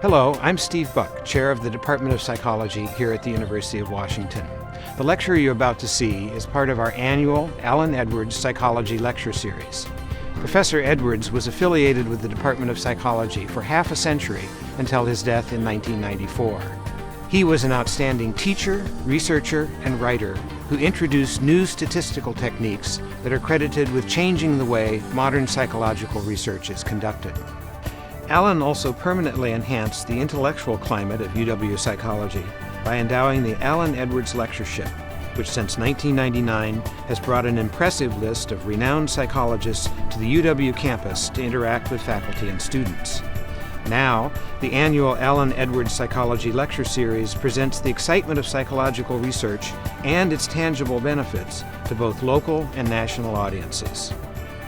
Hello, I'm Steve Buck, Chair of the Department of Psychology here at the University of Washington. The lecture you're about to see is part of our annual Alan Edwards Psychology Lecture Series. Professor Edwards was affiliated with the Department of Psychology for half a century until his death in 1994. He was an outstanding teacher, researcher, and writer who introduced new statistical techniques that are credited with changing the way modern psychological research is conducted. Alan also permanently enhanced the intellectual climate of UW Psychology by endowing the Alan Edwards Lectureship, which since 1999 has brought an impressive list of renowned psychologists to the UW campus to interact with faculty and students. Now, the annual Alan Edwards Psychology Lecture Series presents the excitement of psychological research and its tangible benefits to both local and national audiences.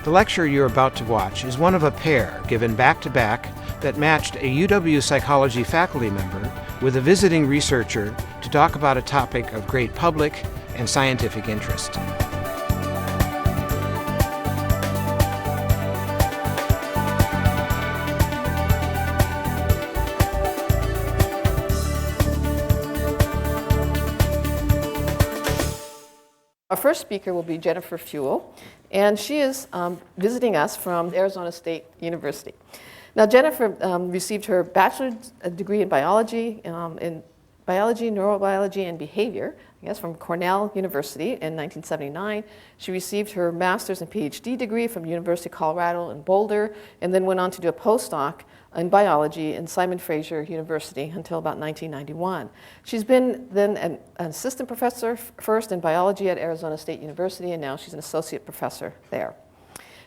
The lecture you're about to watch is one of a pair given back-to-back that matched a UW Psychology faculty member with a visiting researcher to talk about a topic of great public and scientific interest. Our first speaker will be Jennifer Fewell, and she is visiting us from Arizona State University. Now, Jennifer received her bachelor's degree in biology, neurobiology, and behavior, from Cornell University in 1979. She received her master's and PhD degree from University of Colorado in Boulder, and then went on to do a postdoc in biology in Simon Fraser University until about 1991. She's been then an assistant professor first in biology at Arizona State University, and now she's an associate professor there.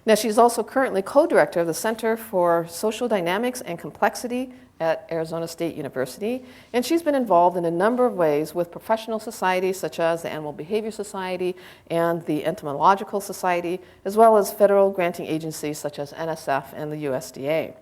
Now, she's also currently co-director of the Center for Social Dynamics and Complexity at Arizona State University, and she's been involved in a number of ways with professional societies such as the Animal Behavior Society and the Entomological Society, as well as federal granting agencies such as NSF and the USDA.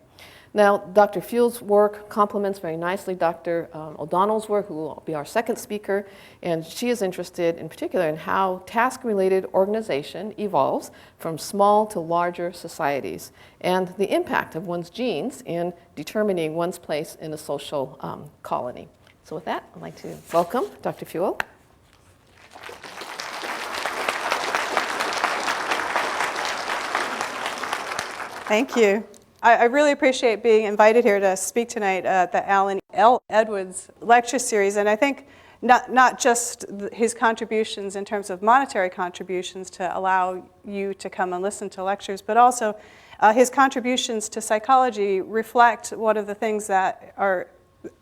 Now, Dr. Fewell's work complements very nicely Dr. O'Donnell's work, who will be our second speaker, and she is interested in particular in how task-related organization evolves from small to larger societies, and the impact of one's genes in determining one's place in a social colony. So with that, I'd like to welcome Dr. Fewell. Thank you. I really appreciate being invited here to speak tonight at the Alan L. Edwards Lecture Series, and I think not just his contributions in terms of monetary contributions to allow you to come and listen to lectures, but also his contributions to psychology reflect one of the things that are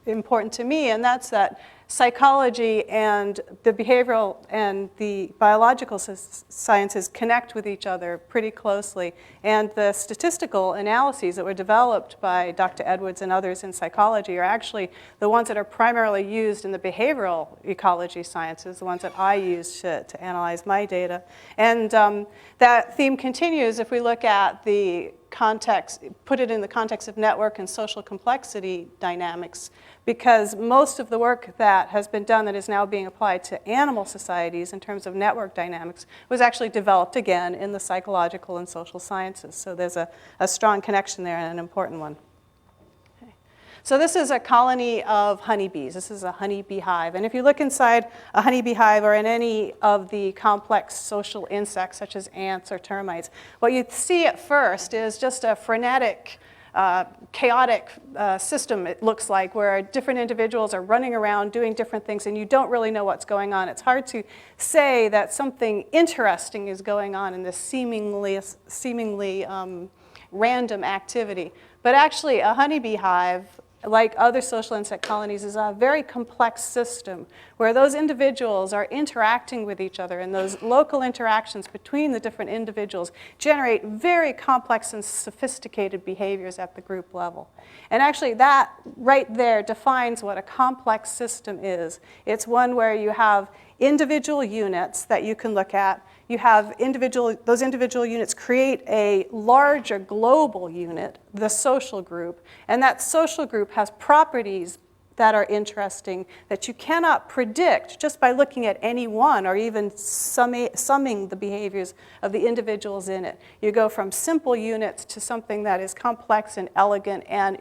important to me, and that's that psychology and the behavioral and the biological sciences connect with each other pretty closely. And the statistical analyses that were developed by Dr. Edwards and others in psychology are actually the ones that are primarily used in the behavioral ecology sciences, the ones that I use to analyze my data. And that theme continues if we look at the context, put it in the context of network and social complexity dynamics, because most of the work that has been done that is now being applied to animal societies in terms of network dynamics was actually developed again in the psychological and social sciences. So there's a strong connection there and an important one. Okay. So this is a colony of honeybees. This is a honeybee hive. And if you look inside a honeybee hive or in any of the complex social insects such as ants or termites, what you see at first is just a frenetic, chaotic system, it looks like, where different individuals are running around doing different things and you don't really know what's going on. It's hard to say that something interesting is going on in this seemingly random activity. But actually, a honeybee hive, like other social insect colonies, is a very complex system where those individuals are interacting with each other, and those local interactions between the different individuals generate very complex and sophisticated behaviors at the group level. And actually, that right there defines what a complex system is. It's one where you have individual units that you can look at. You have those individual units create a larger global unit, the social group, and that social group has properties that are interesting that you cannot predict just by looking at any one or even summing the behaviors of the individuals in it. You go from simple units to something that is complex and elegant and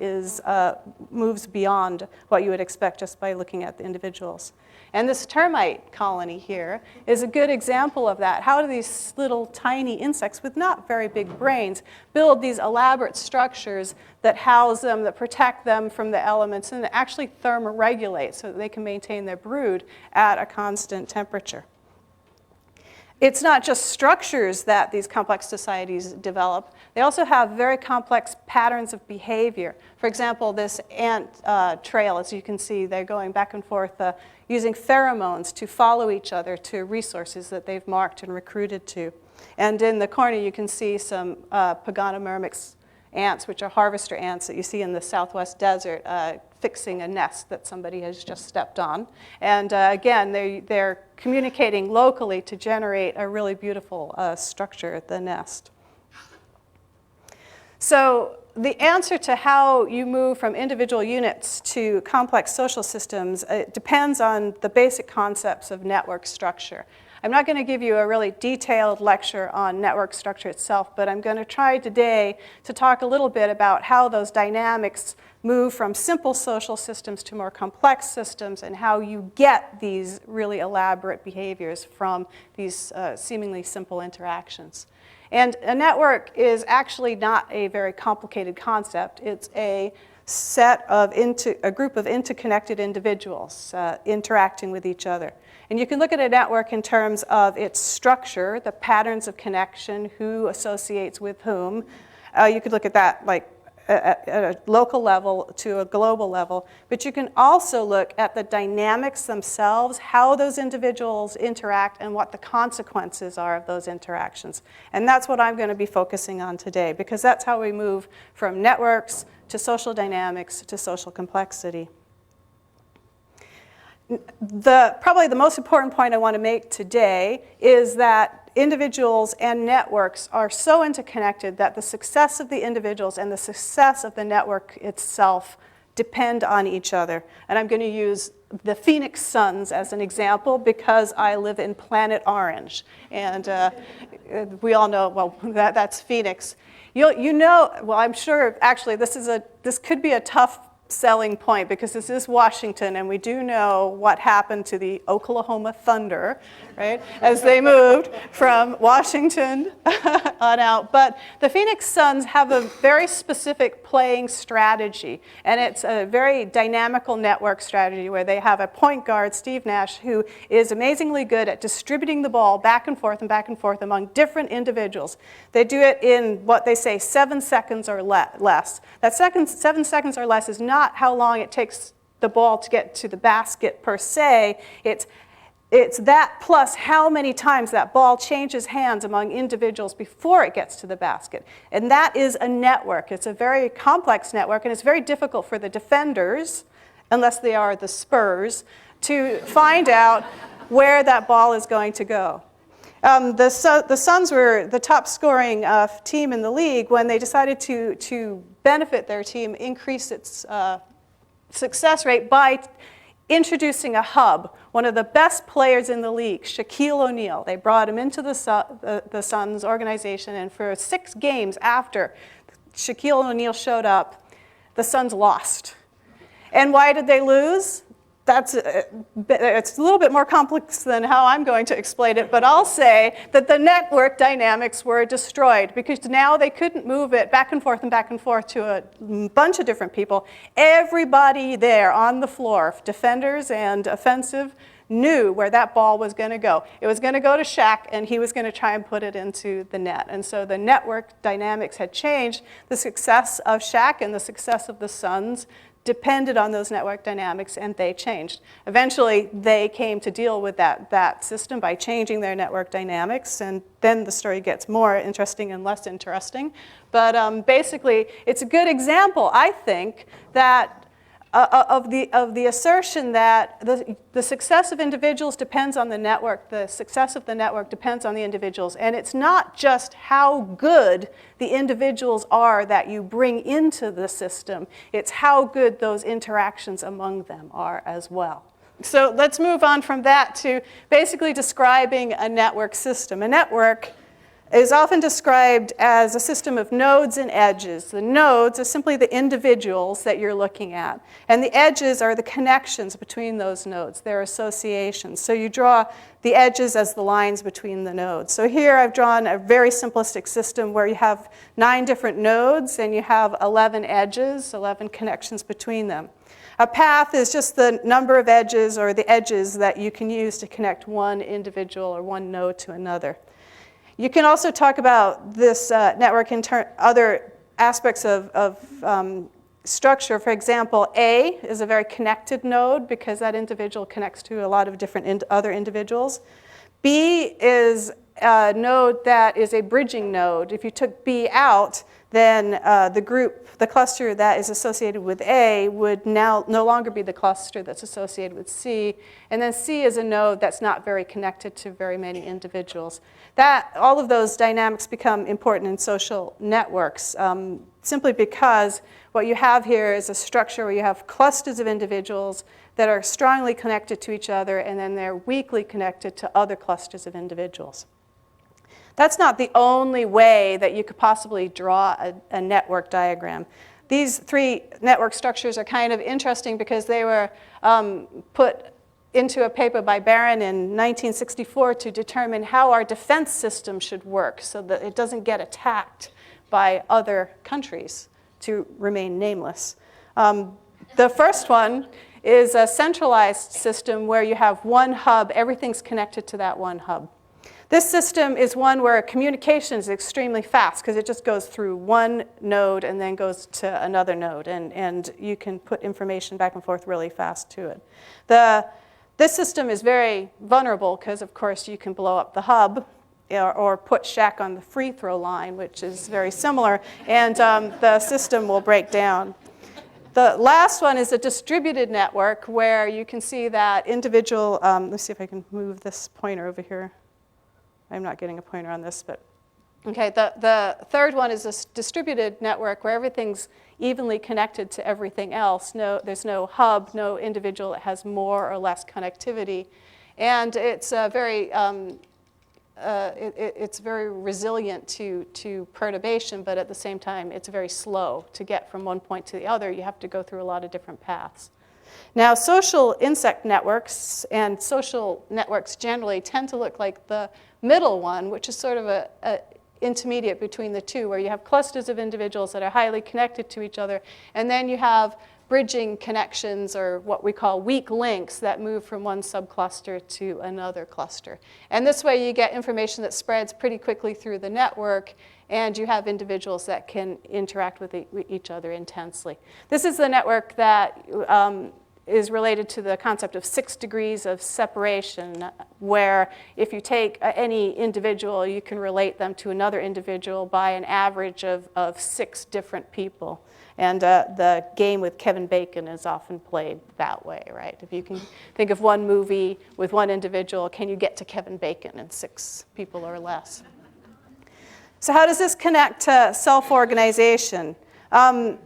moves beyond what you would expect just by looking at the individuals. And this termite colony here is a good example of that. How do these little tiny insects with not very big brains build these elaborate structures that house them, that protect them from the elements, and that actually thermoregulate so that they can maintain their brood at a constant temperature? It's not just structures that these complex societies develop. They also have very complex patterns of behavior. For example, this ant trail, as you can see, they're going back and forth using pheromones to follow each other to resources that they've marked and recruited to. And in the corner, you can see some Paganomyrmex ants, which are harvester ants that you see in the southwest desert, fixing a nest that somebody has just stepped on. And again, they're communicating locally to generate a really beautiful structure at the nest. So the answer to how you move from individual units to complex social systems depends on the basic concepts of network structure. I'm not going to give you a really detailed lecture on network structure itself, but I'm going to try today to talk a little bit about how those dynamics move from simple social systems to more complex systems and how you get these really elaborate behaviors from these seemingly simple interactions. And a network is actually not a very complicated concept. It's a a group of interconnected individuals interacting with each other. And you can look at a network in terms of its structure, the patterns of connection, who associates with whom. You could look at that like at a local level to a global level. But you can also look at the dynamics themselves, how those individuals interact, and what the consequences are of those interactions. And that's what I'm going to be focusing on today, because that's how we move from networks to social dynamics to social complexity. Probably the most important point I want to make today is that individuals and networks are so interconnected that the success of the individuals and the success of the network itself depend on each other. And I'm going to use the Phoenix Suns as an example because I live in Planet Orange. And we all know, well, that's Phoenix. You know, well, I'm sure, actually, this could be a tough selling point because this is Washington, and we do know what happened to the Oklahoma Thunder, right, as they moved from Washington on out. But the Phoenix Suns have a very specific playing strategy, and it's a very dynamical network strategy where they have a point guard, Steve Nash, who is amazingly good at distributing the ball back and forth among different individuals. They do it in what they say 7 seconds or less. That 7 seconds or less is not how long it takes the ball to get to the basket per se. It's that plus how many times that ball changes hands among individuals before it gets to the basket. And that is a network. It's a very complex network, and it's very difficult for the defenders, unless they are the Spurs, to find out where that ball is going to go. The Suns were the top scoring team in the league when they decided to benefit their team, increase its success rate by introducing a hub, one of the best players in the league, Shaquille O'Neal. They brought him into the Suns organization, and for 6 games after Shaquille O'Neal showed up, the Suns lost. And why did they lose? It's a little bit more complex than how I'm going to explain it, but I'll say that the network dynamics were destroyed because now they couldn't move it back and forth to a bunch of different people. Everybody there on the floor, defenders and offensive, knew where that ball was going to go. It was going to go to Shaq, and he was going to try and put it into the net. And so the network dynamics had changed. The success of Shaq and the success of the Suns depended on those network dynamics, and they changed. Eventually, they came to deal with that system by changing their network dynamics, and then the story gets more interesting and less interesting. But basically, it's a good example, I think, that of the assertion that the success of individuals depends on the network, the success of the network depends on the individuals. And it's not just how good the individuals are that you bring into the system, it's how good those interactions among them are as well. So let's move on from that to basically describing a network system. A network is often described as a system of nodes and edges. The nodes are simply the individuals that you're looking at. And the edges are the connections between those nodes, their associations. So you draw the edges as the lines between the nodes. So here I've drawn a very simplistic system where you have 9 different nodes and you have 11 edges, 11 connections between them. A path is just the number of edges or the edges that you can use to connect one individual or one node to another. You can also talk about this network in other aspects of structure. For example, A is a very connected node because that individual connects to a lot of different other individuals. B is a node that is a bridging node. If you took B out, then the cluster that is associated with A would now no longer be the cluster that's associated with C. And then C is a node that's not very connected to very many individuals. All of those dynamics become important in social networks simply because what you have here is a structure where you have clusters of individuals that are strongly connected to each other, and then they're weakly connected to other clusters of individuals. That's not the only way that you could possibly draw a network diagram. These 3 network structures are kind of interesting because they were put into a paper by Barron in 1964 to determine how our defense system should work so that it doesn't get attacked by other countries, to remain nameless. The first one is a centralized system where you have one hub, everything's connected to that one hub. This system is one where communication is extremely fast because it just goes through one node and then goes to another node, and you can put information back and forth really fast to it. This system is very vulnerable because, of course, you can blow up the hub or put Shaq on the free throw line, which is very similar, and the system will break down. The last one is a distributed network where you can see that individual, let's see if I can move this pointer over here. I'm not getting a pointer on this, but okay. The third one is a distributed network where everything's evenly connected to everything else. There's no hub, no individual that has more or less connectivity, and it's very resilient to perturbation, but at the same time, it's very slow to get from one point to the other. You have to go through a lot of different paths. Now, social insect networks and social networks generally tend to look like the middle one, which is sort of a intermediate between the two, where you have clusters of individuals that are highly connected to each other, and then you have bridging connections, or what we call weak links, that move from one subcluster to another cluster. And this way you get information that spreads pretty quickly through the network, and you have individuals that can interact with each other intensely. This is the network that is related to the concept of 6 degrees of separation, where if you take any individual, you can relate them to another individual by an average of 6 different people. And the game with Kevin Bacon is often played that way, right? If you can think of one movie with one individual, can you get to Kevin Bacon in 6 people or less? So how does this connect to self-organization? I'm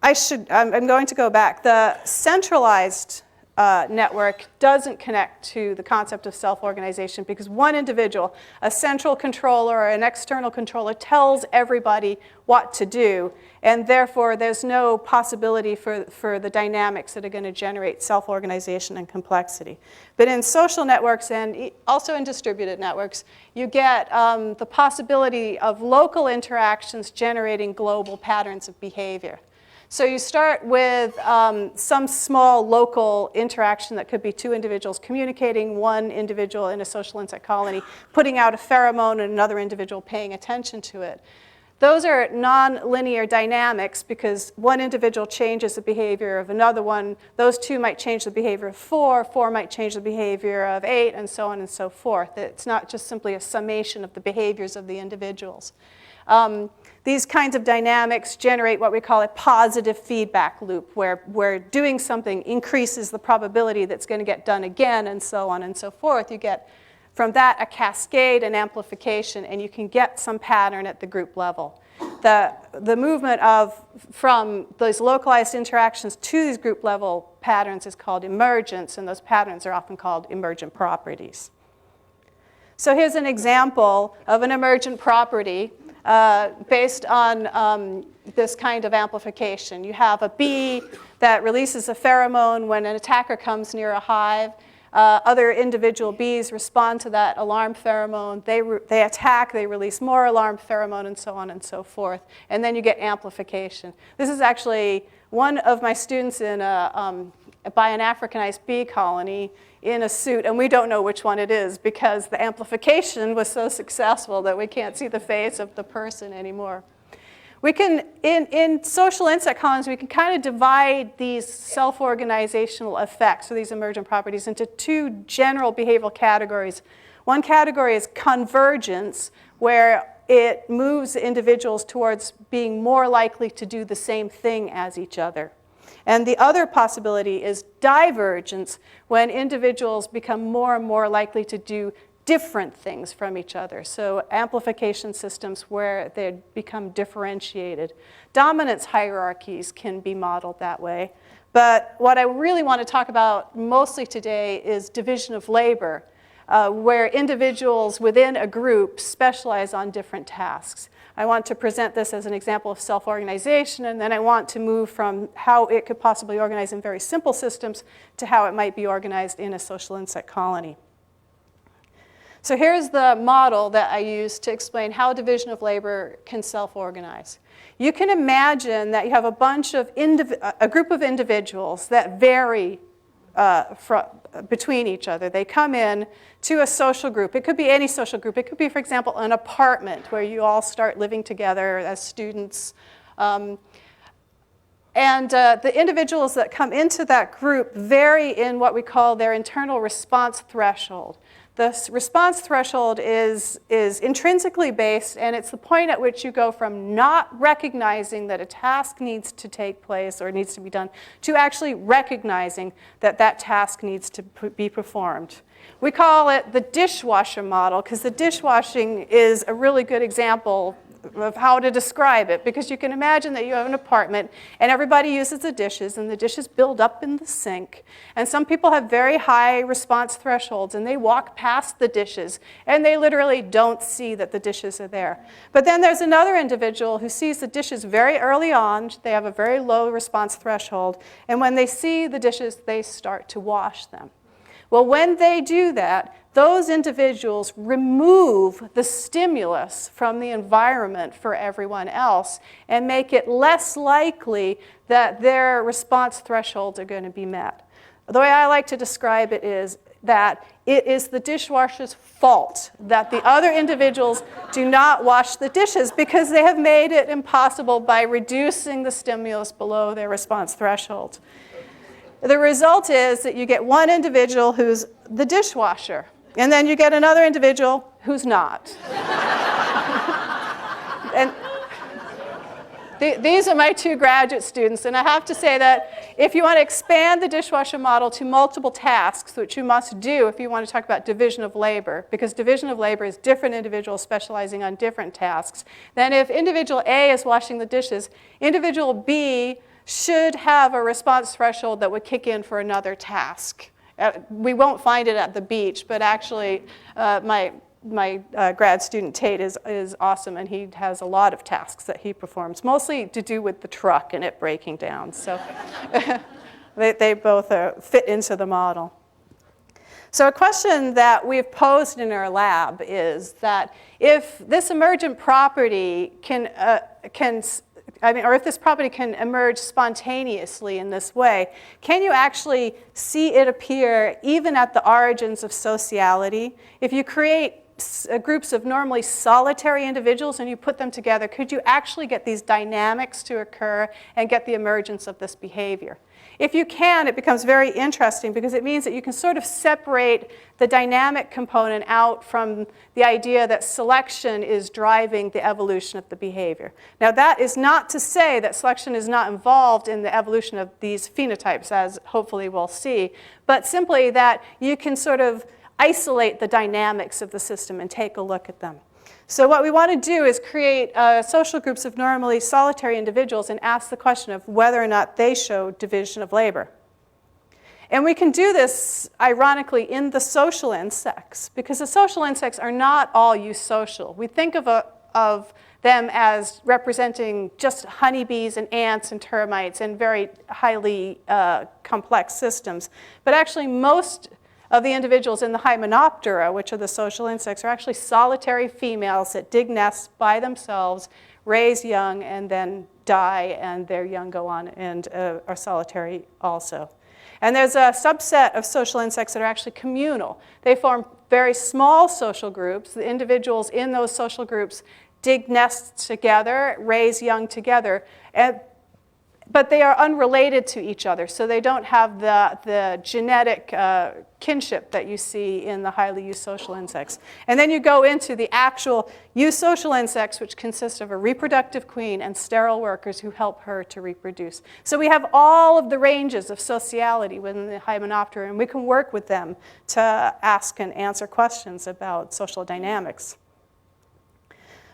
going to go back. The centralized network doesn't connect to the concept of self-organization because one individual, a central controller or an external controller, tells everybody what to do, and therefore there's no possibility for the dynamics that are going to generate self-organization and complexity. But in social networks and also in distributed networks, you get the possibility of local interactions generating global patterns of behavior. So you start with some small local interaction that could be 2 individuals communicating, one individual in a social insect colony putting out a pheromone and another individual paying attention to it. Those are non-linear dynamics because one individual changes the behavior of another one. Those 2 might change the behavior of 4, 4 might change the behavior of 8, and so on and so forth. It's not just simply a summation of the behaviors of the individuals. these kinds of dynamics generate what we call a positive feedback loop, where doing something increases the probability that's going to get done again, and so on and so forth. You get from that a cascade and amplification, and you can get some pattern at the group level. The movement from those localized interactions to these group level patterns is called emergence, and those patterns are often called emergent properties. So here's an example of an emergent property based on this kind of amplification. You have a bee that releases a pheromone when an attacker comes near a hive. Other individual bees respond to that alarm pheromone. They attack, they release more alarm pheromone, and so on and so forth. And then you get amplification. This is actually one of my students by an Africanized bee colony in a suit, and we don't know which one it is because the amplification was so successful that we can't see the face of the person anymore. We can, in social insect colonies, we can kind of divide these self-organizational effects, or these emergent properties, into two general behavioral categories. One category is convergence, where it moves individuals towards being more likely to do the same thing as each other. And the other possibility is divergence, when individuals become more and more likely to do different things from each other. So amplification systems where they become differentiated. Dominance hierarchies can be modeled that way. But what I really want to talk about mostly today is division of labor, where individuals within a group specialize on different tasks. I want to present this as an example of self-organization, and then I want to move from how it could possibly organize in very simple systems to how it might be organized in a social insect colony. So here's the model that I use to explain how division of labor can self-organize. You can imagine that you have a group of individuals that vary between each other. They come in to a social group. It could be any social group. It could be, for example, an apartment where you all start living together as students. And the individuals that come into that group vary in what we call their internal response threshold. The response threshold is intrinsically based, and it's the point at which you go from not recognizing that a task needs to take place or needs to be done to actually recognizing that that task needs to be performed. We call it the dishwasher model because the dishwashing is a really good example of how to describe it, because you can imagine that you have an apartment and everybody uses the dishes and the dishes build up in the sink, and some people have very high response thresholds and they walk past the dishes and they literally don't see that the dishes are there. But then there's another individual who sees the dishes very early on. They have a very low response threshold, and when they see the dishes they start to wash them. Well, when they do that, those individuals remove the stimulus from the environment for everyone else and make it less likely that their response thresholds are going to be met. The way I like to describe it is that it is the dishwasher's fault that the other individuals do not wash the dishes because they have made it impossible by reducing the stimulus below their response threshold. The result is that you get one individual who's the dishwasher, and then you get another individual who's not. And these are my two graduate students, and I have to say that if you want to expand the dishwasher model to multiple tasks, which you must do if you want to talk about division of labor, because division of labor is different individuals specializing on different tasks, then if individual A is washing the dishes, individual B should have a response threshold that would kick in for another task. We won't find it at the beach, but actually my grad student Tate is awesome, and he has a lot of tasks that he performs, mostly to do with the truck and it breaking down. So they both fit into the model. So a question that we've posed in our lab is that if this emergent property or if this property can emerge spontaneously in this way, can you actually see it appear even at the origins of sociality? If you create groups of normally solitary individuals and you put them together, could you actually get these dynamics to occur and get the emergence of this behavior? If you can, it becomes very interesting because it means that you can sort of separate the dynamic component out from the idea that selection is driving the evolution of the behavior. Now, that is not to say that selection is not involved in the evolution of these phenotypes, as hopefully we'll see, but simply that you can sort of isolate the dynamics of the system and take a look at them. So what we want to do is create social groups of normally solitary individuals and ask the question of whether or not they show division of labor. And we can do this, ironically, in the social insects, because the social insects are not all eusocial. We think of them as representing just honeybees and ants and termites and very highly complex systems. But actually, most of the individuals in the Hymenoptera, which are the social insects, are actually solitary females that dig nests by themselves, raise young, and then die, and their young go on and are solitary also. And there's a subset of social insects that are actually communal. They form very small social groups. The individuals in those social groups dig nests together, raise young together, but they are unrelated to each other, so they don't have the genetic kinship that you see in the highly eusocial insects. And then you go into the actual eusocial insects, which consist of a reproductive queen and sterile workers who help her to reproduce. So we have all of the ranges of sociality within the Hymenoptera, and we can work with them to ask and answer questions about social dynamics.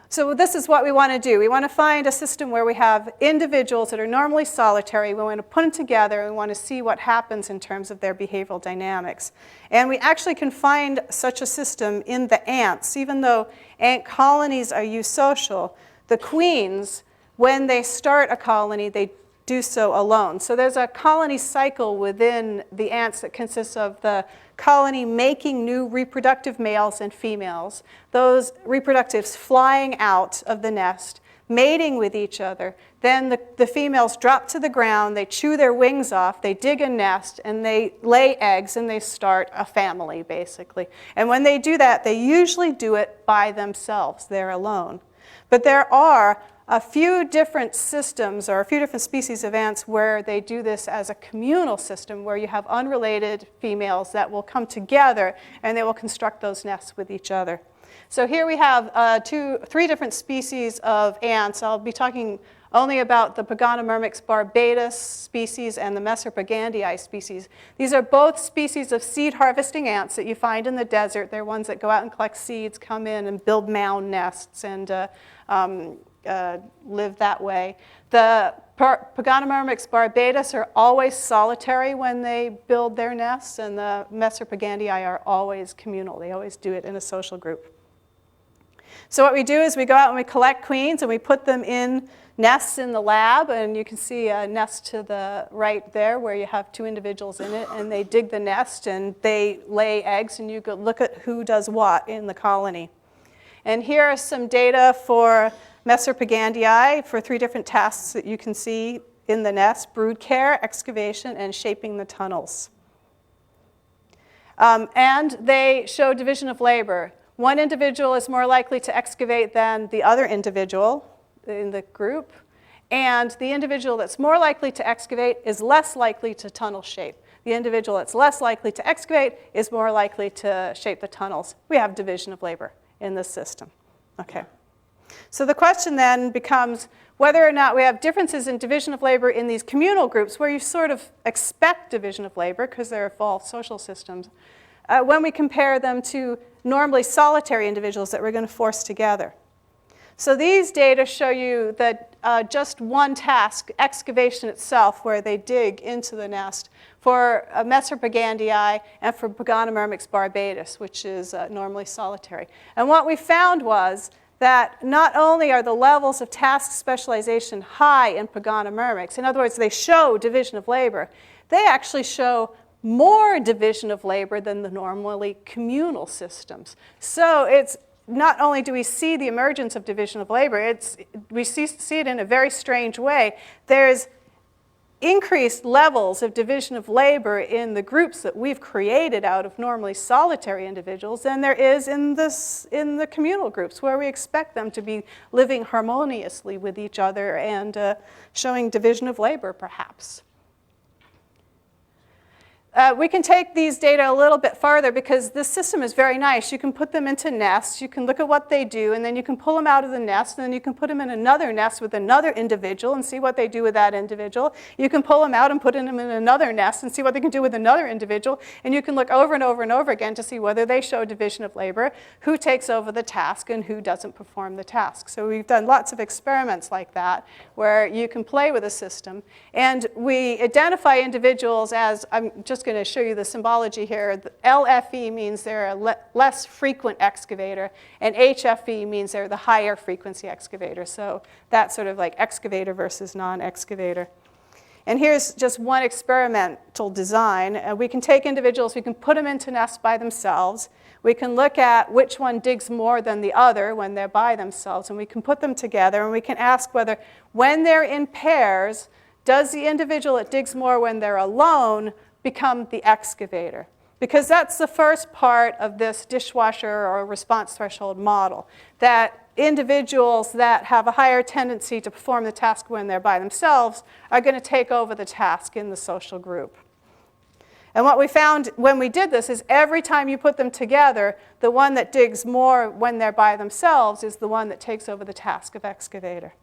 So this is what we want to do. We want to find a system where we have individuals that are normally solitary. We want to put them together, and we want to see what happens in terms of their behavioral dynamics. And we actually can find such a system in the ants. Even though ant colonies are eusocial, the queens, when they start a colony, they do so alone. So there's a colony cycle within the ants that consists of the colony making new reproductive males and females, those reproductives flying out of the nest, mating with each other. Then the females drop to the ground, they chew their wings off, they dig a nest, and they lay eggs, and they start a family, basically. And when they do that, they usually do it by themselves. They're alone. But there are a few different systems or a few different species of ants where they do this as a communal system, where you have unrelated females that will come together and they will construct those nests with each other. So here we have three different species of ants. I'll be talking only about the Paganomyrmex barbatus species and the Mesobrigandii species. These are both species of seed harvesting ants that you find in the desert. They're ones that go out and collect seeds, come in and build mound nests and live that way. The Paganomyrmex barbatus are always solitary when they build their nests, and the Mesobrigandii are always communal. They always do it in a social group. So what we do is we go out and we collect queens and we put them in nests in the lab, and you can see a nest to the right there where you have two individuals in it, and they dig the nest and they lay eggs, and you go look at who does what in the colony. And here are some data for Mesobrigandii for three different tasks that you can see in the nest: brood care, excavation, and shaping the tunnels. And they show division of labor. One individual is more likely to excavate than the other individual in the group, and the individual that's more likely to excavate is less likely to tunnel shape. The individual that's less likely to excavate is more likely to shape the tunnels. We have division of labor in this system. Okay. So the question then becomes whether or not we have differences in division of labor in these communal groups where you sort of expect division of labor because they're evolved social systems, when we compare them to normally solitary individuals that we're going to force together. So these data show you that just one task, excavation itself, where they dig into the nest, for Mesobrigandii and for Paganomyrmex barbatus, which is normally solitary. And what we found was that not only are the levels of task specialization high in Paganomyrmex, in other words, they show division of labor, they actually show more division of labor than the normally communal systems. So it's not only do we see the emergence of division of labor, we see it in a very strange way. There's increased levels of division of labor in the groups that we've created out of normally solitary individuals than there is in the communal groups, where we expect them to be living harmoniously with each other and showing division of labor, perhaps. We can take these data a little bit farther because this system is very nice. You can put them into nests, you can look at what they do, and then you can pull them out of the nest, and then you can put them in another nest with another individual and see what they do with that individual. You can pull them out and put them in another nest and see what they can do with another individual, and you can look over and over and over again to see whether they show division of labor, who takes over the task, and who doesn't perform the task. So we've done lots of experiments like that where you can play with a system, and we identify individuals as, I'm just going to show you the symbology here. The LFE means they're a less frequent excavator, and HFE means they're the higher frequency excavator. So that's sort of like excavator versus non-excavator. And here's just one experimental design. We can take individuals, we can put them into nests by themselves. We can look at which one digs more than the other when they're by themselves, and we can put them together, and we can ask whether, when they're in pairs, does the individual that digs more when they're alone become the excavator? Because that's the first part of this dishwasher or response threshold model, that individuals that have a higher tendency to perform the task when they're by themselves are going to take over the task in the social group. And what we found when we did this is every time you put them together, the one that digs more when they're by themselves is the one that takes over the task of excavator.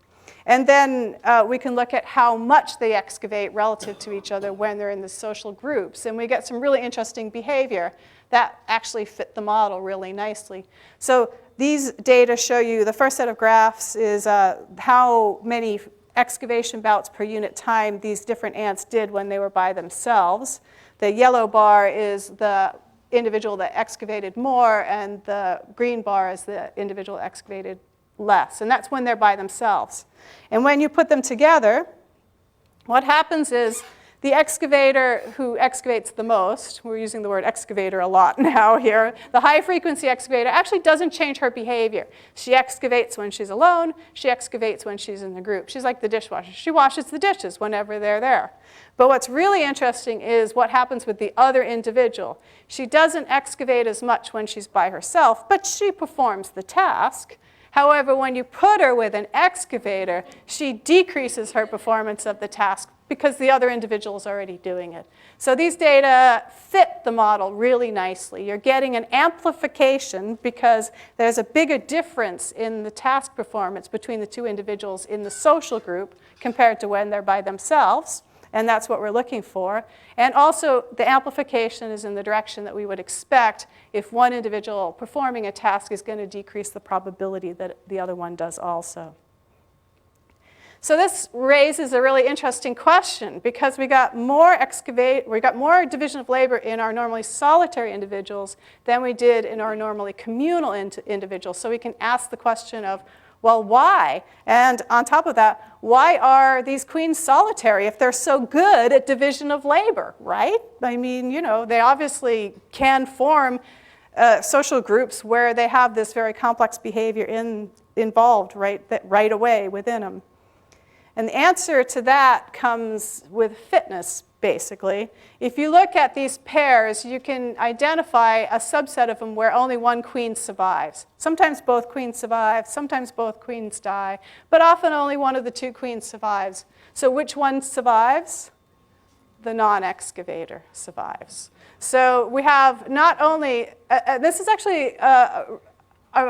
And then we can look at how much they excavate relative to each other when they're in the social groups. And we get some really interesting behavior that actually fit the model really nicely. So these data show you, the first set of graphs is how many excavation bouts per unit time these different ants did when they were by themselves. The yellow bar is the individual that excavated more, and the green bar is the individual that excavated less, and that's when they're by themselves. And when you put them together, what happens is the excavator who excavates the most, we're using the word excavator a lot now here, the high-frequency excavator actually doesn't change her behavior. She excavates when she's alone, she excavates when she's in the group. She's like the dishwasher. She washes the dishes whenever they're there. But what's really interesting is what happens with the other individual. She doesn't excavate as much when she's by herself, but she performs the task. However, when you put her with an excavator, she decreases her performance of the task because the other individual is already doing it. So these data fit the model really nicely. You're getting an amplification because there's a bigger difference in the task performance between the two individuals in the social group compared to when they're by themselves. And that's what we're looking for. And also, the amplification is in the direction that we would expect if one individual performing a task is going to decrease the probability that the other one does also. So this raises a really interesting question, because we got more division of labor in our normally solitary individuals than we did in our normally communal individuals. So we can ask the question of, well, why? And on top of that, why are these queens solitary if they're so good at division of labor, right? I mean, you know, they obviously can form social groups where they have this very complex behavior involved right away within them. And the answer to that comes with fitness, basically. If you look at these pairs, you can identify a subset of them where only one queen survives. Sometimes both queens survive, sometimes both queens die, but often only one of the two queens survives. So which one survives? The non-excavator survives. So we have not only, this is actually a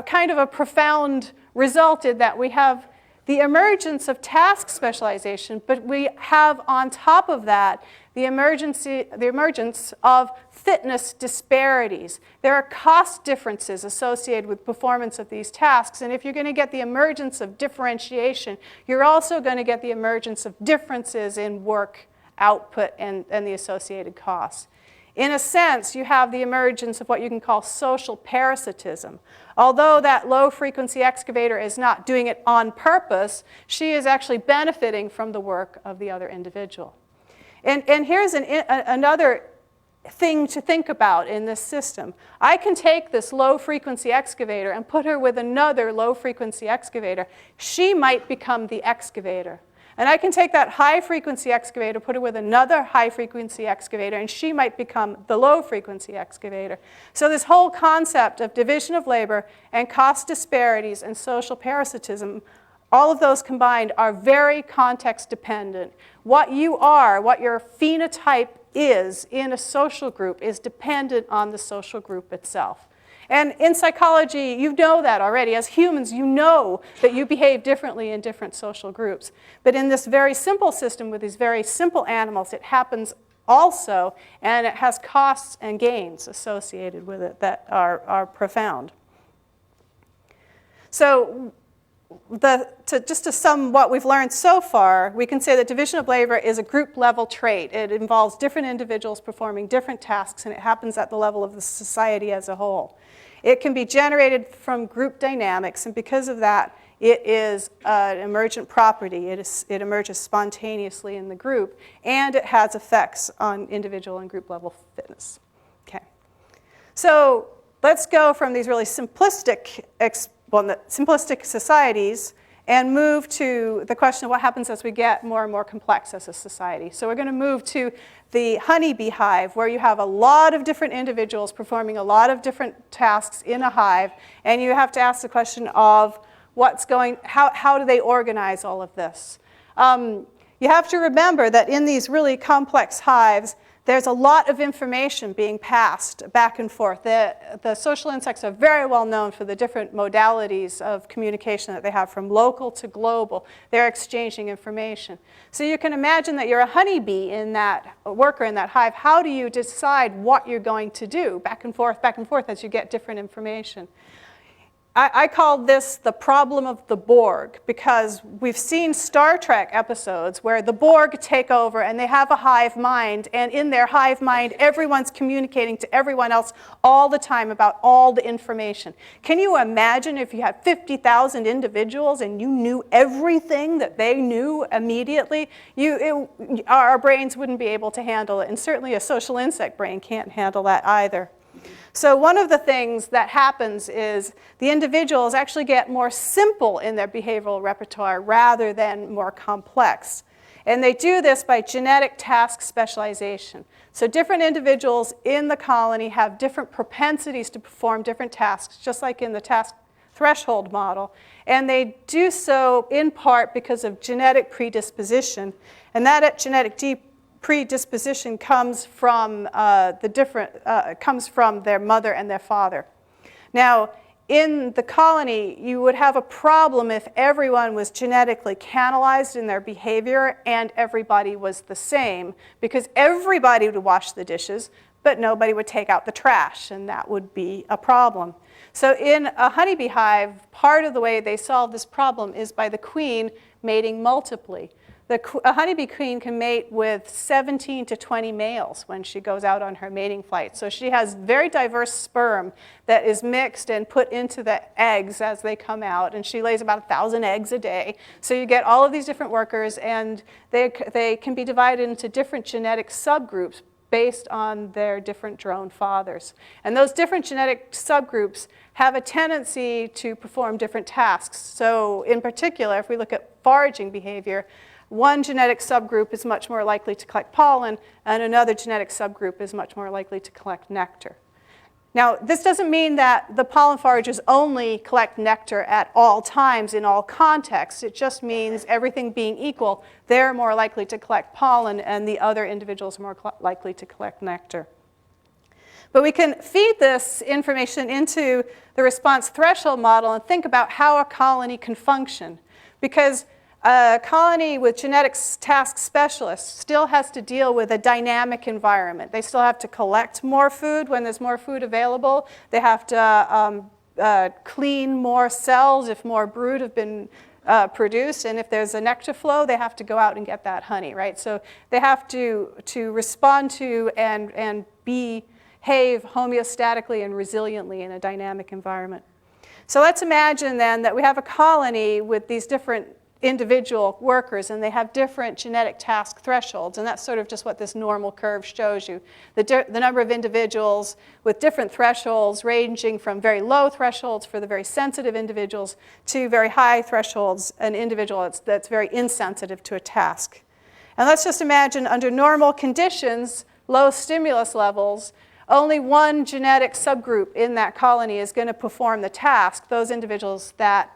kind of a profound result in that we have the emergence of task specialization, but we have on top of that the emergence of fitness disparities. There are cost differences associated with performance of these tasks, and if you're going to get the emergence of differentiation, you're also going to get the emergence of differences in work output and the associated costs. In a sense, you have the emergence of what you can call social parasitism. Although that low-frequency excavator is not doing it on purpose, she is actually benefiting from the work of the other individual. And here's another thing to think about in this system. I can take this low-frequency excavator and put her with another low-frequency excavator. She might become the excavator. And I can take that high-frequency excavator, put it with another high-frequency excavator, and she might become the low-frequency excavator. So this whole concept of division of labor and cost disparities and social parasitism, all of those combined are very context-dependent. What you are, what your phenotype is in a social group is dependent on the social group itself. And in psychology, you know that already. As humans, you know that you behave differently in different social groups. But in this very simple system with these very simple animals, it happens also, and it has costs and gains associated with it that are profound. So just to sum what we've learned so far, we can say that division of labor is a group-level trait. It involves different individuals performing different tasks, and it happens at the level of the society as a whole. It can be generated from group dynamics, and because of that, it is an emergent property. It emerges spontaneously in the group, and it has effects on individual and group-level fitness. Okay. So let's go from these really simplistic societies and move to the question of what happens as we get more and more complex as a society. So we're going to move to the honeybee hive, where you have a lot of different individuals performing a lot of different tasks in a hive, and you have to ask the question of how do they organize all of this? You have to remember that in these really complex hives, there's a lot of information being passed back and forth. The social insects are very well known for the different modalities of communication that they have, from local to global. They're exchanging information. So you can imagine that you're a honeybee in that worker in that hive. How do you decide what you're going to do back and forth as you get different information? I call this the problem of the Borg, because we've seen Star Trek episodes where the Borg take over and they have a hive mind, and in their hive mind, everyone's communicating to everyone else all the time about all the information. Can you imagine if you had 50,000 individuals and you knew everything that they knew immediately? Our brains wouldn't be able to handle it, and certainly a social insect brain can't handle that either. So one of the things that happens is the individuals actually get more simple in their behavioral repertoire rather than more complex. And they do this by genetic task specialization. So different individuals in the colony have different propensities to perform different tasks, just like in the task threshold model. And they do so in part because of genetic predisposition. And that genetic predisposition comes from comes from their mother and their father. Now, in the colony, you would have a problem if everyone was genetically canalized in their behavior and everybody was the same, because everybody would wash the dishes, but nobody would take out the trash, and that would be a problem. So in a honeybee hive, part of the way they solve this problem is by the queen mating multiply. A honeybee queen can mate with 17 to 20 males when she goes out on her mating flight. So she has very diverse sperm that is mixed and put into the eggs as they come out, and she lays about 1,000 eggs a day. So you get all of these different workers, and they can be divided into different genetic subgroups based on their different drone fathers. And those different genetic subgroups have a tendency to perform different tasks. So in particular, if we look at foraging behavior, one genetic subgroup is much more likely to collect pollen, and another genetic subgroup is much more likely to collect nectar. Now, this doesn't mean that the pollen foragers only collect nectar at all times in all contexts. It just means, everything being equal, they're more likely to collect pollen, and the other individuals are more likely to collect nectar. But we can feed this information into the response threshold model and think about how a colony can function. Because a colony with genetics task specialists still has to deal with a dynamic environment. They still have to collect more food when there's more food available. They have to clean more cells if more brood have been produced. And if there's a nectar flow, they have to go out and get that honey, right? So they have to respond to and behave homeostatically and resiliently in a dynamic environment. So let's imagine then that we have a colony with these different individual workers, and they have different genetic task thresholds, and that's sort of just what this normal curve shows you. The number of individuals with different thresholds ranging from very low thresholds for the very sensitive individuals to very high thresholds, an individual that's very insensitive to a task. And let's just imagine under normal conditions, low stimulus levels, only one genetic subgroup in that colony is going to perform the task, those individuals that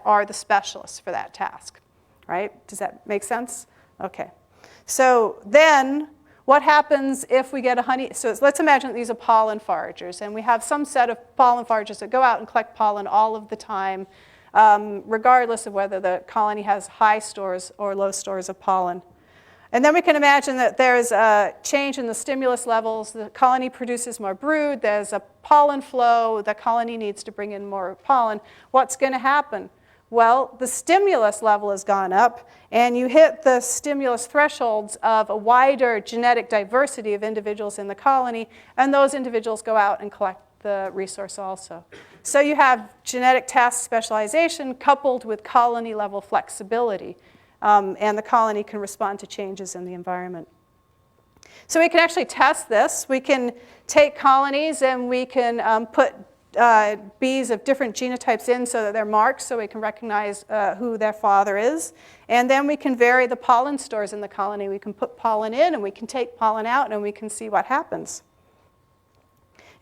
are the specialists for that task, right? Does that make sense? Okay. So then what happens if we get a honey? So let's imagine that these are pollen foragers, and we have some set of pollen foragers that go out and collect pollen all of the time, regardless of whether the colony has high stores or low stores of pollen. And then we can imagine that there's a change in the stimulus levels. The colony produces more brood. There's a pollen flow. The colony needs to bring in more pollen. What's going to happen? Well, the stimulus level has gone up, and you hit the stimulus thresholds of a wider genetic diversity of individuals in the colony, and those individuals go out and collect the resource also. So you have genetic task specialization coupled with colony level flexibility. And the colony can respond to changes in the environment. So we can actually test this. We can take colonies and we can put bees of different genotypes in so that they're marked so we can recognize who their father is. And then we can vary the pollen stores in the colony. We can put pollen in and we can take pollen out and we can see what happens.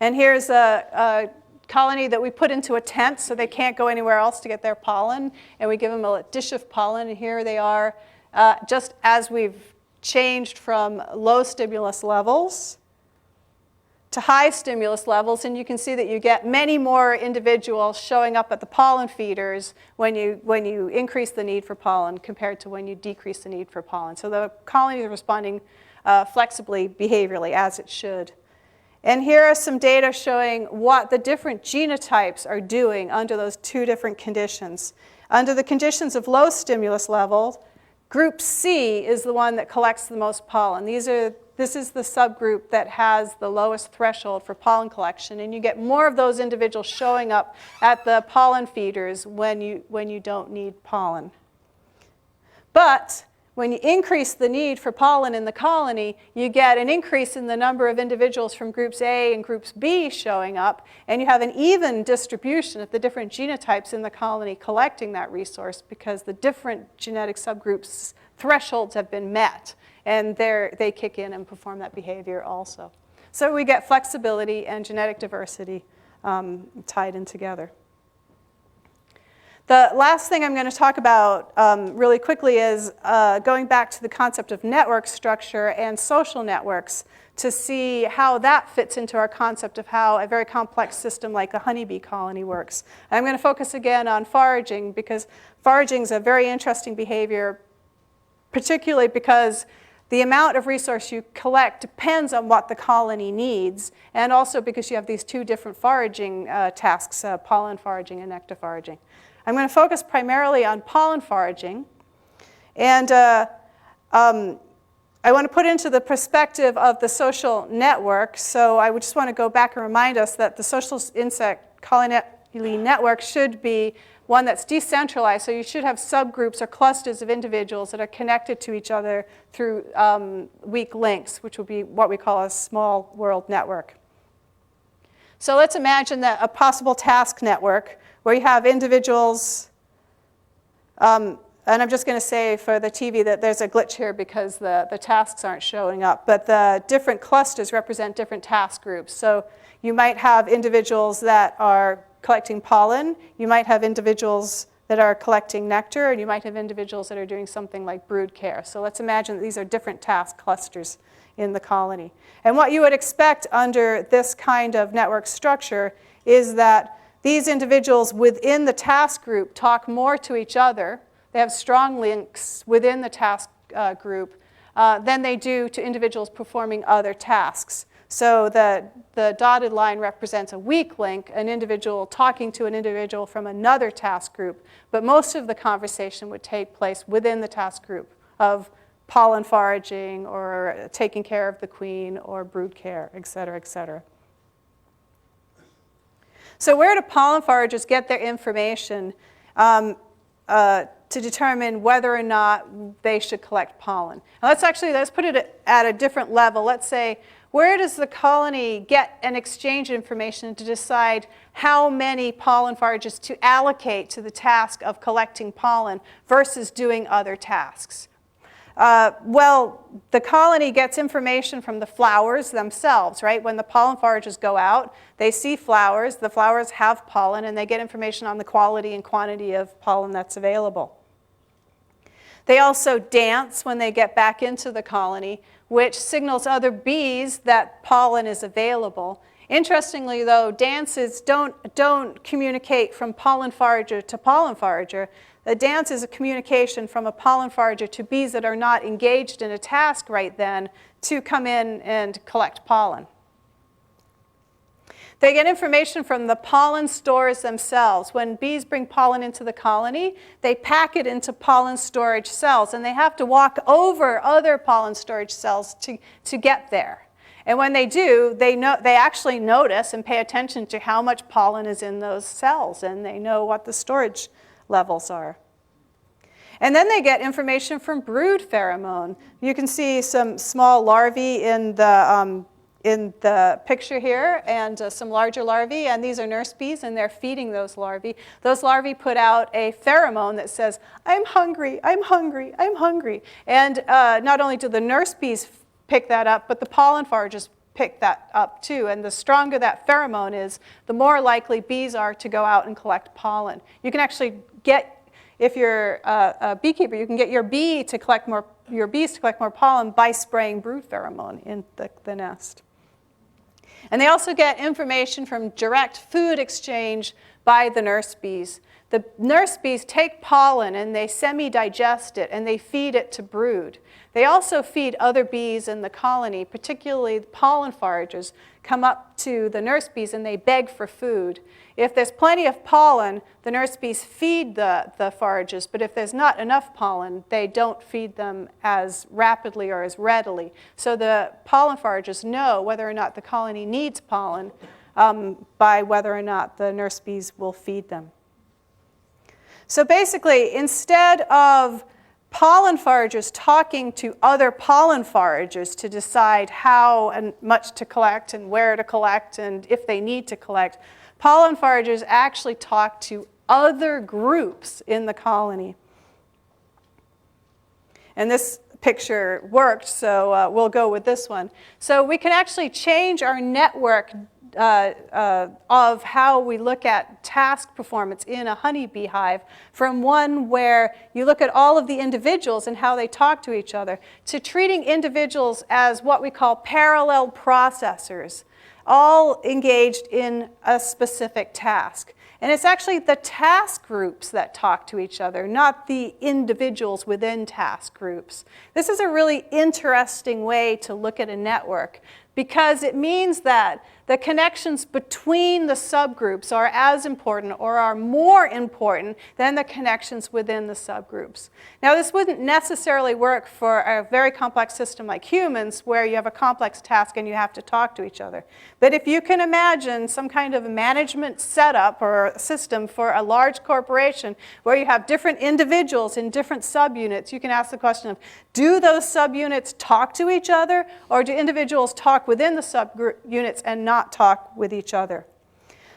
And here's a colony that we put into a tent so they can't go anywhere else to get their pollen, and we give them a dish of pollen, and here they are just as we've changed from low stimulus levels to high stimulus levels, and you can see that you get many more individuals showing up at the pollen feeders when you increase the need for pollen compared to when you decrease the need for pollen. So the colony is responding flexibly, behaviorally, as it should. And here are some data showing what the different genotypes are doing under those two different conditions. Under the conditions of low stimulus level, group C is the one that collects the most pollen. This is the subgroup that has the lowest threshold for pollen collection, and you get more of those individuals showing up at the pollen feeders when you don't need pollen. But when you increase the need for pollen in the colony, you get an increase in the number of individuals from groups A and groups B showing up, and you have an even distribution of the different genotypes in the colony collecting that resource because the different genetic subgroups thresholds have been met, and they kick in and perform that behavior also. So we get flexibility and genetic diversity tied in together. The last thing I'm going to talk about really quickly is going back to the concept of network structure and social networks to see how that fits into our concept of how a very complex system like a honeybee colony works. I'm going to focus again on foraging because foraging is a very interesting behavior, particularly because the amount of resource you collect depends on what the colony needs, and also because you have these two different foraging tasks, pollen foraging and nectar foraging. I'm going to focus primarily on pollen foraging, and I want to put into the perspective of the social network. So I would just want to go back and remind us that the social insect colony network should be one that's decentralized. So you should have subgroups or clusters of individuals that are connected to each other through weak links, which would be what we call a small world network. So let's imagine that a possible task network where you have individuals, and I'm just going to say for the TV that there's a glitch here because the tasks aren't showing up, but the different clusters represent different task groups. So you might have individuals that are collecting pollen, you might have individuals that are collecting nectar, and you might have individuals that are doing something like brood care. So let's imagine that these are different task clusters in the colony. And what you would expect under this kind of network structure is that these individuals within the task group talk more to each other. They have strong links within the task group than they do to individuals performing other tasks. So the dotted line represents a weak link, an individual talking to an individual from another task group. But most of the conversation would take place within the task group of pollen foraging or taking care of the queen or brood care, et cetera, et cetera. So where do pollen foragers get their information? to determine whether or not they should collect pollen. Now let's put it at a different level. Let's say, where does the colony get and exchange information to decide how many pollen forages to allocate to the task of collecting pollen versus doing other tasks? Well, the colony gets information from the flowers themselves, right? When the pollen foragers go out, they see flowers, the flowers have pollen, and they get information on the quality and quantity of pollen that's available. They also dance when they get back into the colony, which signals other bees that pollen is available. Interestingly, though, dances don't communicate from pollen forager to pollen forager. The dance is a communication from a pollen forager to bees that are not engaged in a task right then to come in and collect pollen. They get information from the pollen stores themselves. When bees bring pollen into the colony, they pack it into pollen storage cells, and they have to walk over other pollen storage cells to get there. And when they do, they actually notice and pay attention to how much pollen is in those cells, and they know what the storage levels are. And then they get information from brood pheromone. You can see some small larvae in the picture here, and some larger larvae, and these are nurse bees, and they're feeding those larvae. Those larvae put out a pheromone that says, "I'm hungry, I'm hungry, I'm hungry." And not only do the nurse bees pick that up, but the pollen foragers pick that up too. And the stronger that pheromone is, the more likely bees are to go out and collect pollen. You can actually get, if you're a beekeeper, you can get your bees to collect more pollen by spraying brood pheromone in the nest. And they also get information from direct food exchange by the nurse bees. The nurse bees take pollen and they semi-digest it and they feed it to brood. They also feed other bees in the colony, particularly the pollen foragers, come up to the nurse bees and they beg for food. If there's plenty of pollen, the nurse bees feed the foragers, but if there's not enough pollen, they don't feed them as rapidly or as readily. So the pollen foragers know whether or not the colony needs pollen by whether or not the nurse bees will feed them. So basically, instead of pollen foragers talking to other pollen foragers to decide how and much to collect and where to collect and if they need to collect, pollen foragers actually talk to other groups in the colony. And this picture worked, so we'll go with this one. So we can actually change our network of how we look at task performance in a honeybee hive from one where you look at all of the individuals and how they talk to each other to treating individuals as what we call parallel processors, all engaged in a specific task. And it's actually the task groups that talk to each other, not the individuals within task groups. This is a really interesting way to look at a network because it means that the connections between the subgroups are as important or are more important than the connections within the subgroups. Now, this wouldn't necessarily work for a very complex system like humans where you have a complex task and you have to talk to each other. But if you can imagine some kind of management setup or system for a large corporation where you have different individuals in different subunits, you can ask the question of, do those subunits talk to each other, or do individuals talk within the subunits and not talk with each other?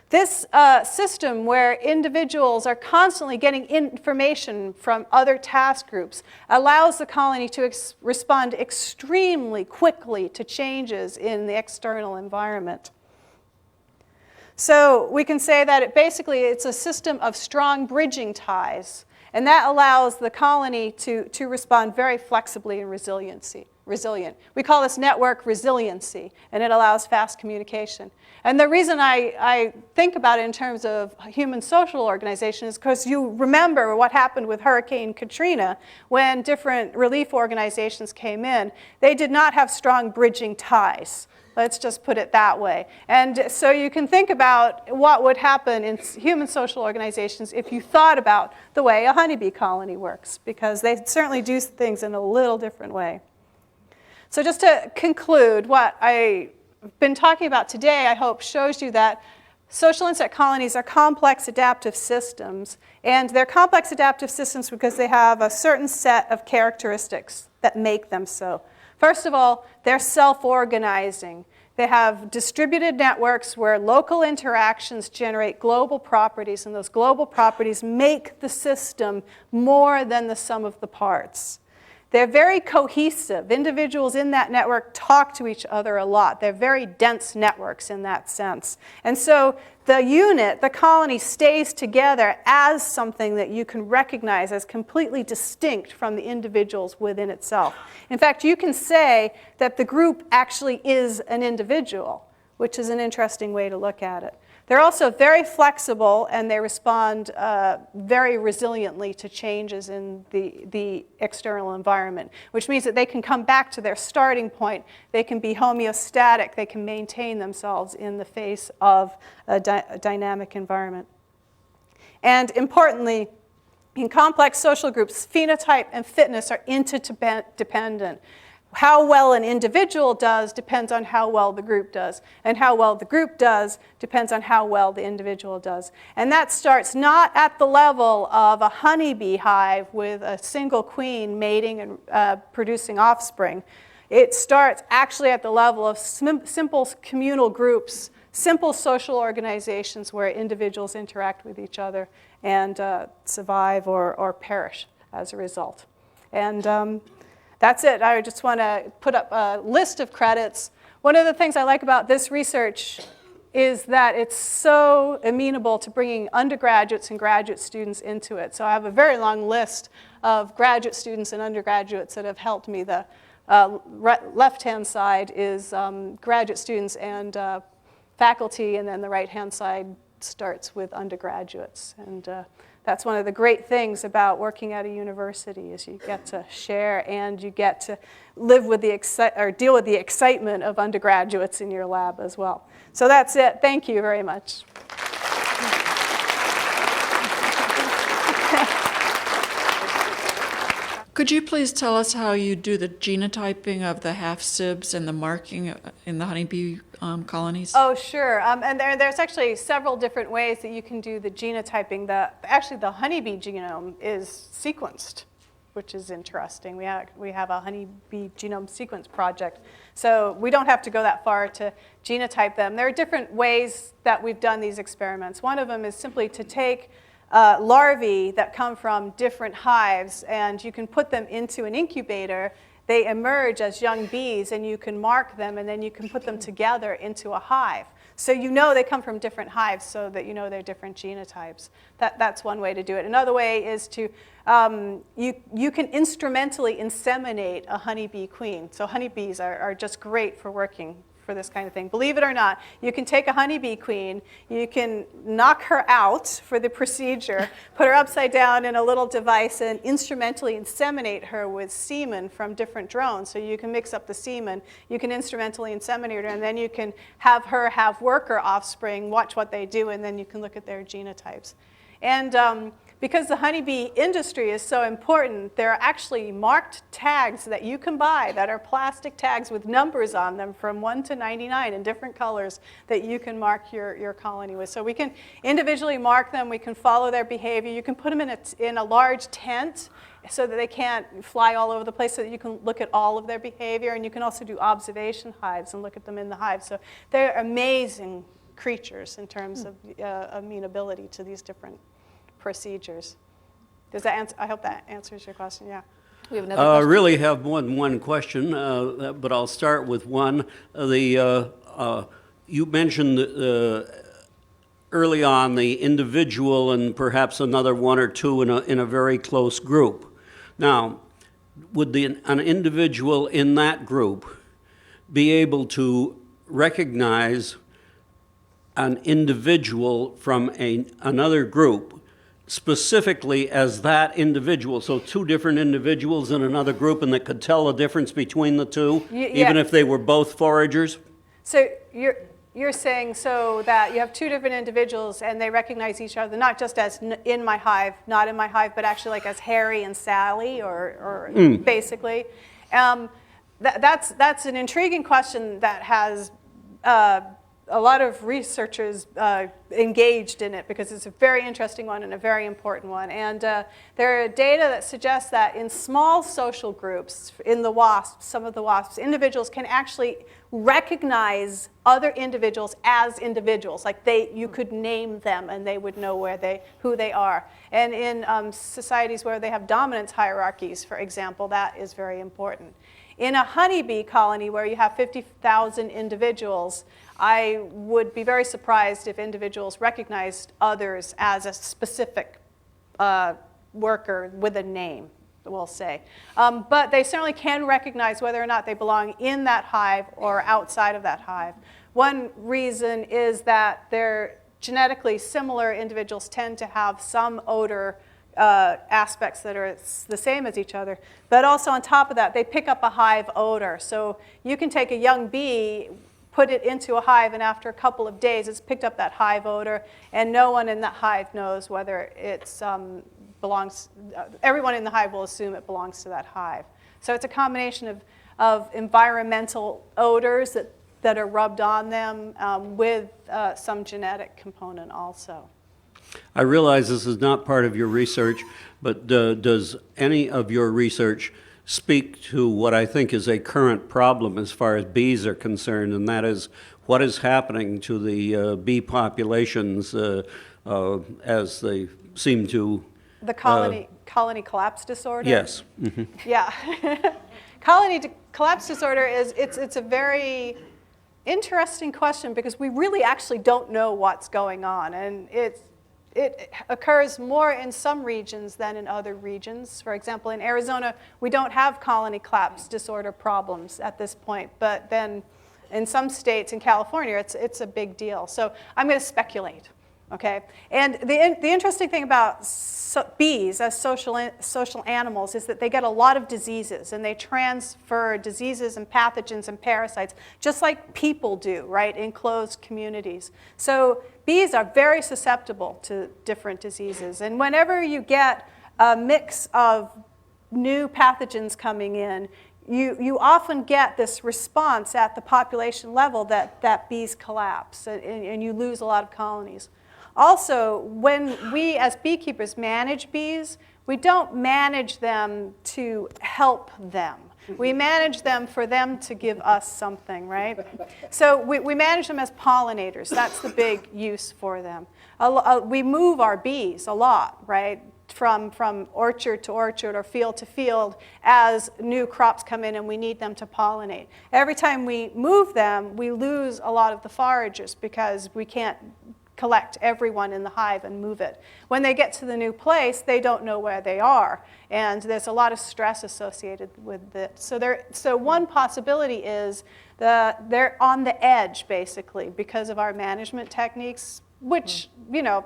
This system where individuals are constantly getting information from other task groups allows the colony to respond extremely quickly to changes in the external environment. So we can say that it's a system of strong bridging ties, and that allows the colony to respond very flexibly and resilient. We call this network resiliency, and it allows fast communication. And the reason I think about it in terms of human social organization is because you remember what happened with Hurricane Katrina when different relief organizations came in. They did not have strong bridging ties. Let's just put it that way. And so you can think about what would happen in human social organizations if you thought about the way a honeybee colony works, because they certainly do things in a little different way. So just to conclude, what I've been talking about today, I hope, shows you that social insect colonies are complex adaptive systems, and they're complex adaptive systems because they have a certain set of characteristics that make them so. First of all, they're self-organizing. They have distributed networks where local interactions generate global properties, and those global properties make the system more than the sum of the parts. They're very cohesive. Individuals in that network talk to each other a lot. They're very dense networks in that sense. And so the unit, the colony, stays together as something that you can recognize as completely distinct from the individuals within itself. In fact, you can say that the group actually is an individual, which is an interesting way to look at it. They're also very flexible, and they respond very resiliently to changes in the external environment, which means that they can come back to their starting point. They can be homeostatic. They can maintain themselves in the face of a dynamic environment. And importantly, in complex social groups, phenotype and fitness are interdependent. How well an individual does depends on how well the group does, and how well the group does depends on how well the individual does. And that starts not at the level of a honeybee hive with a single queen mating and producing offspring. It starts actually at the level of simple communal groups, simple social organizations where individuals interact with each other and survive or perish as a result. And that's it. I just want to put up a list of credits. One of the things I like about this research is that it's so amenable to bringing undergraduates and graduate students into it. So I have a very long list of graduate students and undergraduates that have helped me. The left-hand side is graduate students and faculty, and then the right-hand side starts with undergraduates. And that's one of the great things about working at a university is you get to share and you get to live with deal with the excitement of undergraduates in your lab as well. So that's it. Thank you very much. Could you please tell us how you do the genotyping of the half-sibs and the marking in the honeybee colonies? Oh, sure. And there's actually several different ways that you can do the genotyping. Actually, the honeybee genome is sequenced, which is interesting. We have a honeybee genome sequence project. So we don't have to go that far to genotype them. There are different ways that we've done these experiments. One of them is simply to take larvae that come from different hives, and you can put them into an incubator. They emerge as young bees, and you can mark them, and then you can put them together into a hive. So you know they come from different hives so that you know they're different genotypes. That's one way to do it. Another way is to, you can instrumentally inseminate a honeybee queen. So honeybees are just great for working for this kind of thing. Believe it or not, you can take a honeybee queen, you can knock her out for the procedure, put her upside down in a little device, and instrumentally inseminate her with semen from different drones. So you can mix up the semen, you can instrumentally inseminate her, and then you can have her have worker offspring, watch what they do, and then you can look at their genotypes. And because the honeybee industry is so important, there are actually marked tags that you can buy that are plastic tags with numbers on them from 1 to 99 in different colors that you can mark your colony with. So we can individually mark them. We can follow their behavior. You can put them in a large tent so that they can't fly all over the place, so that you can look at all of their behavior. And you can also do observation hives and look at them in the hive. So they're amazing creatures in terms of amenability to these different procedures. Does that answer? I hope that answers your question. Yeah. We have another question. I really have more than one question, but I'll start with one. You mentioned early on the individual and perhaps another one or two in a very close group. Now, would an individual in that group be able to recognize an individual from another group specifically as that individual? So two different individuals in another group, and that could tell the difference between the two, even if they were both foragers? So you're saying so that you have two different individuals and they recognize each other, not just as in my hive, not in my hive, but actually like as Harry and Sally, or basically. That's an intriguing question that has a lot of researchers engaged in it because it's a very interesting one and a very important one. And there are data that suggests that in small social groups, in the wasps, some of the wasps, individuals can actually recognize other individuals as individuals. Like you could name them and they would know who they are. And in societies where they have dominance hierarchies, for example, that is very important. In a honeybee colony where you have 50,000 individuals, I would be very surprised if individuals recognized others as a specific worker with a name, we'll say. But they certainly can recognize whether or not they belong in that hive or outside of that hive. One reason is that they're genetically similar individuals tend to have some odor aspects that are the same as each other. But also on top of that, they pick up a hive odor. So you can take a young bee, put it into a hive, and after a couple of days, it's picked up that hive odor, and no one in that hive knows whether it's belongs. Everyone in the hive will assume it belongs to that hive. So it's a combination of environmental odors that are rubbed on them with some genetic component also. I realize this is not part of your research, but does any of your research speak to what I think is a current problem as far as bees are concerned, and that is what is happening to the bee populations as they seem to... The colony collapse disorder? Yes. Mm-hmm. Yeah. Colony collapse disorder it's a very interesting question because we really actually don't know what's going on, and it occurs more in some regions than in other regions. For example, in Arizona, we don't have colony collapse disorder problems at this point, but then in some states, in California, it's a big deal. So I'm going to speculate, okay? And the interesting thing about bees as social animals is that they get a lot of diseases, and they transfer diseases and pathogens and parasites, just like people do, right, in closed communities. So bees are very susceptible to different diseases. And whenever you get a mix of new pathogens coming in, you often get this response at the population level that bees collapse, and you lose a lot of colonies. Also, when we as beekeepers manage bees, we don't manage them to help them. We manage them for them to give us something, right? So we manage them as pollinators. That's the big use for them. We move our bees a lot, right? From orchard to orchard or field to field as new crops come in and we need them to pollinate. Every time we move them, we lose a lot of the foragers because we can't collect everyone in the hive and move it. When they get to the new place, they don't know where they are, and there's a lot of stress associated with it. So one possibility is that they're on the edge, basically, because of our management techniques, which, you know,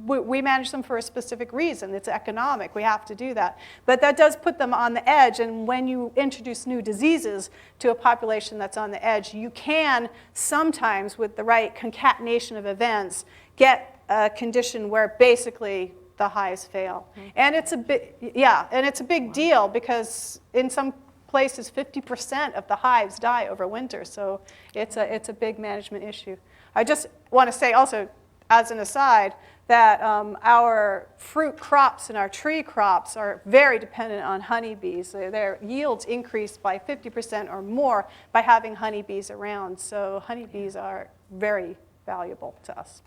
we manage them for a specific reason. It's economic. We have to do that. But that does put them on the edge, and when you introduce new diseases to a population that's on the edge, you can sometimes, with the right concatenation of events, get a condition where basically the hives fail. And it's a big deal because in some places 50% of the hives die over winter, so it's a big management issue. I just want to say also, as an aside, that our fruit crops and our tree crops are very dependent on honeybees. Their yields increase by 50% or more by having honeybees around. So honeybees are very valuable to us.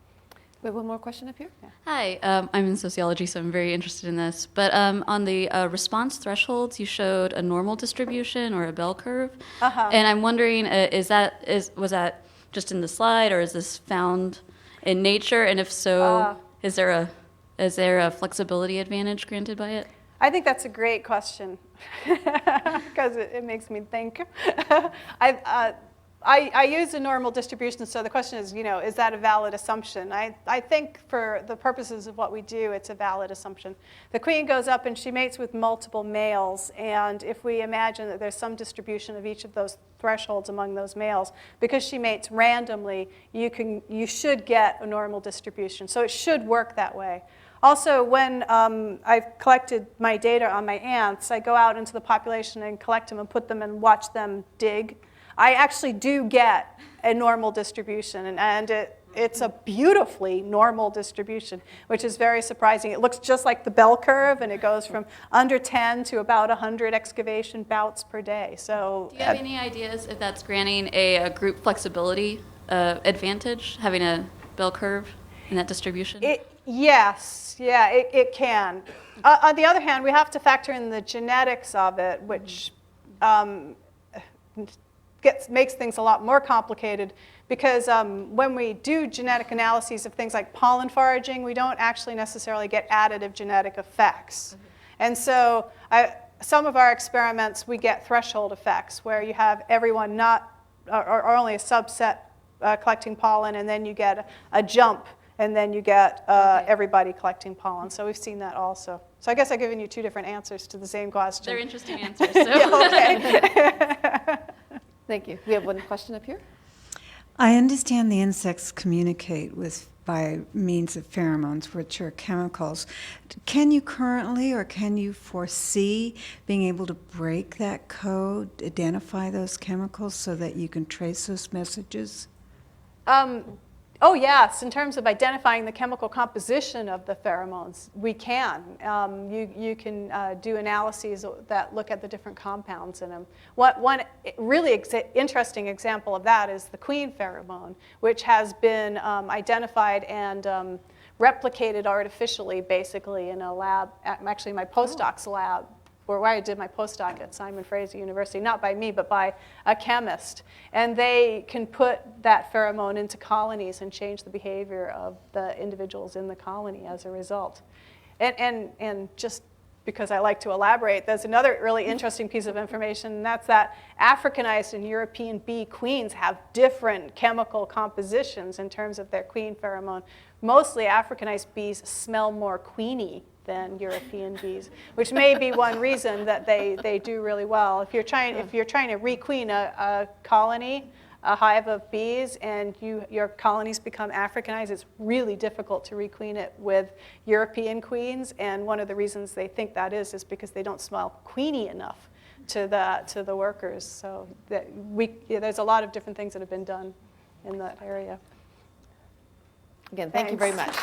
We have one more question up here. Yeah. Hi, I'm in sociology, so I'm very interested in this. But on the response thresholds, you showed a normal distribution or a bell curve. And I'm wondering, was that just in the slide, or is this found in nature? And if so, is there a flexibility advantage granted by it? I think that's a great question because it makes me think. I use a normal distribution, so the question is, is that a valid assumption? I think for the purposes of what we do, it's a valid assumption. The queen goes up and she mates with multiple males, and if we imagine that there's some distribution of each of those thresholds among those males, because she mates randomly, you should get a normal distribution. So it should work that way. Also, when I've collected my data on my ants, I go out into the population and collect them and put them and watch them dig. I actually do get a normal distribution, and it's a beautifully normal distribution, which is very surprising. It looks just like the bell curve, and it goes from under 10 to about 100 excavation bouts per day. So, do you have any ideas if that's granting a group flexibility advantage, having a bell curve in that distribution? Yes, yeah, it can. On the other hand, we have to factor in the genetics of it, which makes things a lot more complicated, because when we do genetic analyses of things like pollen foraging, we don't actually necessarily get additive genetic effects. And so some of our experiments, we get threshold effects, where you have everyone not, or only a subset collecting pollen, and then you get a jump, and then you get everybody collecting pollen. So we've seen that also. So I guess I've given you two different answers to the same question. They're interesting answers. So. Okay. Thank you. We have one question up here. I understand the insects communicate by means of pheromones, which are chemicals. Can you currently, or can you foresee being able to break that code, identify those chemicals so that you can trace those messages? Oh yes, in terms of identifying the chemical composition of the pheromones, we can. You can do analyses that look at the different compounds in them. One really interesting example of that is the queen pheromone, which has been identified and replicated artificially, basically, in a lab, actually my postdoc's lab, where I did my postdoc at Simon Fraser University, not by me, but by a chemist. And they can put that pheromone into colonies and change the behavior of the individuals in the colony as a result. And just because I like to elaborate, there's another really interesting piece of information, and that's that Africanized and European bee queens have different chemical compositions in terms of their queen pheromone. Mostly Africanized bees smell more queeny than European bees, which may be one reason that they do really well. If you're trying to requeen a colony, a hive of bees, and your colonies become Africanized, it's really difficult to requeen it with European queens. And one of the reasons they think that is because they don't smell queeny enough to the workers. So there's a lot of different things that have been done in that area. Again, thank you very much.